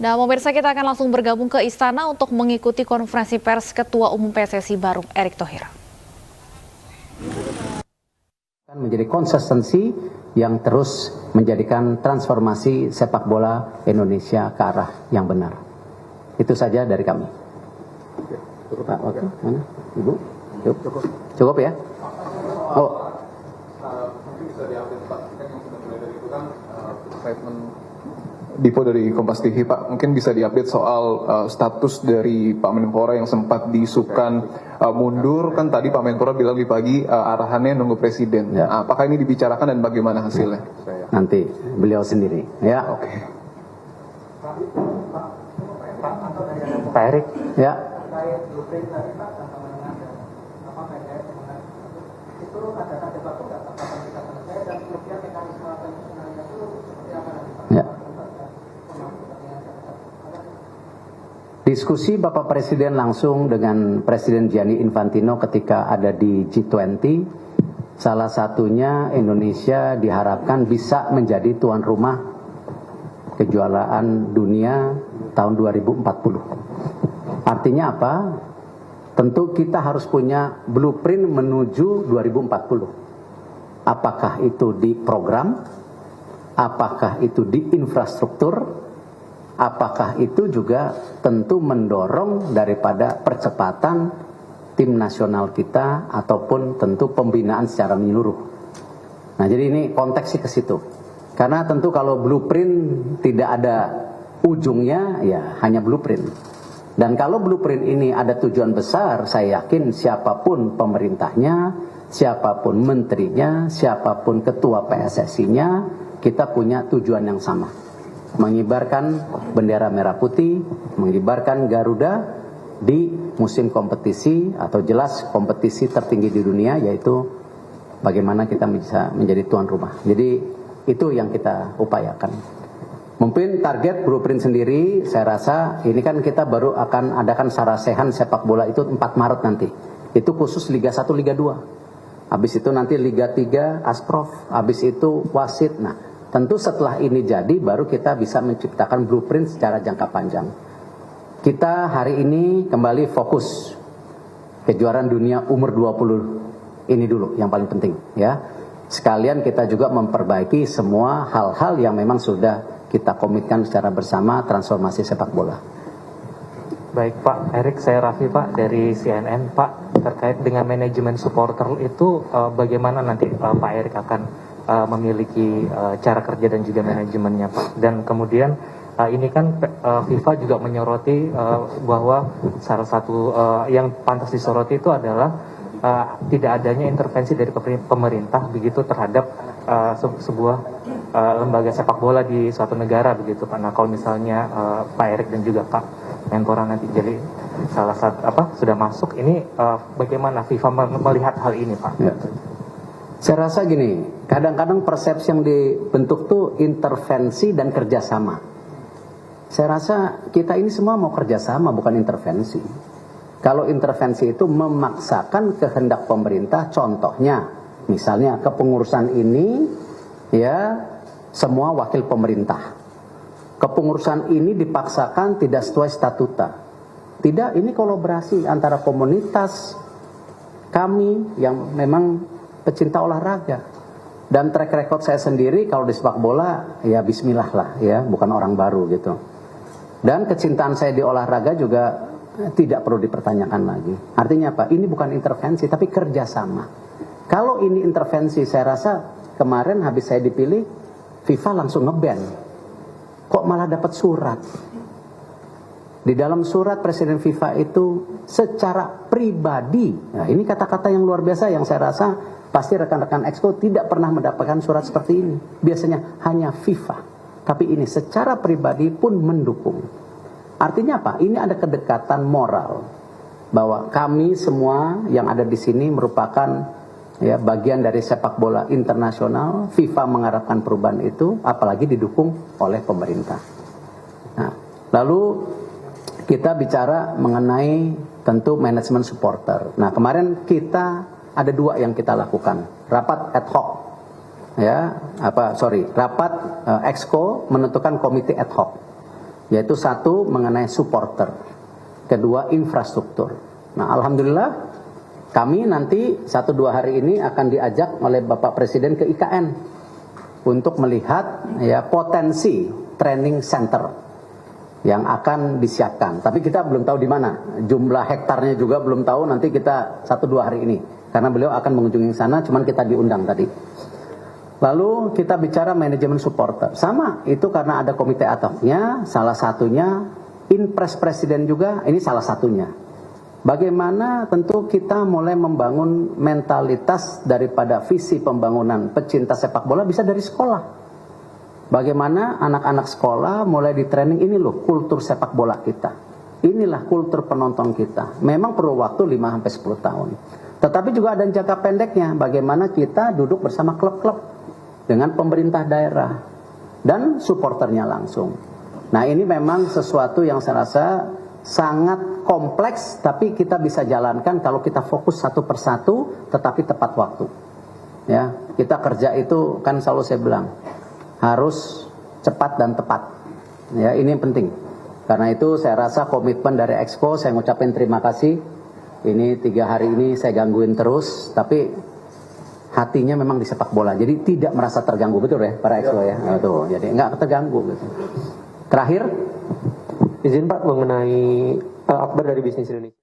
Nah, pemirsa, kita akan langsung bergabung ke Istana untuk mengikuti konferensi pers Ketua Umum PSSI baru, Erick Thohir. Menjadi konsistensi yang terus menjadikan transformasi sepak bola Indonesia ke arah yang benar. Itu saja dari kami. Pak, oke, mana? Ibu? Cukup ya? Oh. Mungkin bisa diupdate Pak, kan yang sudah mulai dari itu kan statement Dipo dari Kompas TV, Pak, mungkin bisa diupdate soal status dari Pak Menpora yang sempat diisukan mundur, kan tadi Pak Menpora bilang di pagi arahannya nunggu Presiden. Ya. Apakah ini dibicarakan dan bagaimana hasilnya? Nanti beliau sendiri, ya. Oke. Pak Erick, ya. Ya. Diskusi Bapak Presiden langsung dengan Presiden Gianni Infantino ketika ada di G20, salah satunya Indonesia diharapkan bisa menjadi tuan rumah kejuaraan dunia tahun 2040. Artinya apa? Tentu kita harus punya blueprint menuju 2040. Apakah itu di program? Apakah itu di infrastruktur? Apakah itu juga tentu mendorong daripada percepatan tim nasional kita ataupun tentu pembinaan secara menyeluruh. Nah, jadi ini konteksnya ke situ. Karena tentu kalau blueprint tidak ada ujungnya, ya hanya blueprint. Dan kalau blueprint ini ada tujuan besar, saya yakin siapapun pemerintahnya, siapapun menterinya, siapapun ketua PSSI-nya, kita punya tujuan yang sama. Mengibarkan bendera merah putih, mengibarkan Garuda di musim kompetisi atau jelas kompetisi tertinggi di dunia, yaitu bagaimana kita bisa menjadi tuan rumah. Jadi itu yang kita upayakan. Mungkin target blueprint sendiri, saya rasa ini kan kita baru akan adakan sarasehan sepak bola itu 4 Maret nanti. Itu khusus Liga 1, Liga 2. Habis itu nanti Liga 3, Asprof. Habis itu wasit. Nah, tentu setelah ini jadi baru kita bisa menciptakan blueprint secara jangka panjang. Kita hari ini kembali fokus kejuaraan dunia umur 20 ini dulu yang paling penting, ya. Sekalian kita juga memperbaiki semua hal-hal yang memang sudah kita komitkan secara bersama transformasi sepak bola. Baik Pak Erick, saya Raffi Pak dari CNN. Pak, terkait dengan manajemen supporter itu bagaimana nanti Pak Erick akan memiliki cara kerja dan juga manajemennya Pak? Dan kemudian ini kan FIFA juga menyoroti bahwa salah satu yang pantas disoroti itu adalah tidak adanya intervensi dari pemerintah begitu terhadap sebuah lembaga sepak bola di suatu negara begitu Pak. Nah, kalau misalnya Pak Erick dan juga Pak Menpora nanti jadi salah satu sudah masuk, ini bagaimana FIFA melihat hal ini Pak? Ya. Saya rasa gini, kadang-kadang persepsi yang dibentuk tuh intervensi dan kerjasama. Saya rasa kita ini semua mau kerjasama, bukan intervensi. Kalau intervensi itu memaksakan kehendak pemerintah, contohnya, misalnya kepengurusan ini, ya semua wakil pemerintah. Kepengurusan ini dipaksakan tidak sesuai statuta. Tidak, ini kolaborasi antara komunitas kami yang memang pecinta olahraga. Dan track record saya sendiri kalau di sepak bola, ya bismillah lah, ya bukan orang baru gitu. Dan kecintaan saya di olahraga juga tidak perlu dipertanyakan lagi. Artinya apa? Ini bukan intervensi, tapi kerjasama. Kalau ini intervensi, saya rasa kemarin habis saya dipilih, FIFA langsung nge-ban. Kok malah dapat surat? Di dalam surat Presiden FIFA itu secara pribadi, nah ini kata-kata yang luar biasa yang saya rasa pasti rekan-rekan Exco tidak pernah mendapatkan surat seperti ini. Biasanya hanya FIFA, tapi ini secara pribadi pun mendukung. Artinya apa? Ini ada kedekatan moral bahwa kami semua yang ada di sini merupakan ya bagian dari sepak bola internasional. FIFA mengharapkan perubahan itu, apalagi didukung oleh pemerintah. Nah, lalu kita bicara mengenai tentu manajemen supporter. Nah, kemarin kita ada 2 yang kita lakukan. Rapat ad hoc. Rapat Exco menentukan komite ad hoc. yaitu satu mengenai supporter, kedua infrastruktur. Nah, alhamdulillah kami nanti 1-2 hari ini akan diajak oleh Bapak Presiden ke IKN untuk melihat ya potensi training center yang akan disiapkan. Tapi kita belum tahu di mana, jumlah hektarnya juga belum tahu. Nanti kita 1-2 hari ini, karena beliau akan mengunjungi sana, cuman kita diundang tadi. Lalu kita bicara manajemen supporter. Sama, itu karena ada komite ad hoc-nya, salah satunya Inpres Presiden juga, ini salah satunya. Bagaimana tentu kita mulai membangun mentalitas daripada visi pembangunan pecinta sepak bola bisa dari sekolah. Bagaimana anak-anak sekolah mulai di training, ini loh kultur sepak bola kita. Inilah kultur penonton kita. Memang perlu waktu 5-10 tahun. Tetapi juga ada jangka pendeknya, bagaimana kita duduk bersama klub-klub dengan pemerintah daerah dan supporternya langsung. Nah, ini memang sesuatu yang saya rasa sangat kompleks, tapi kita bisa jalankan kalau kita fokus satu persatu tetapi tepat waktu. Ya, kita kerja itu kan selalu saya bilang harus cepat dan tepat. Ya, ini yang penting. Karena itu saya rasa komitmen dari Exco, saya ngucapin terima kasih. Ini 3 hari ini saya gangguin terus, tapi hatinya memang di sepak bola, jadi tidak merasa terganggu, betul ya para Exco ya, tuh, jadi nggak terganggu gitu. Terakhir, izin Pak mengenai Akbar dari Bisnis Indonesia.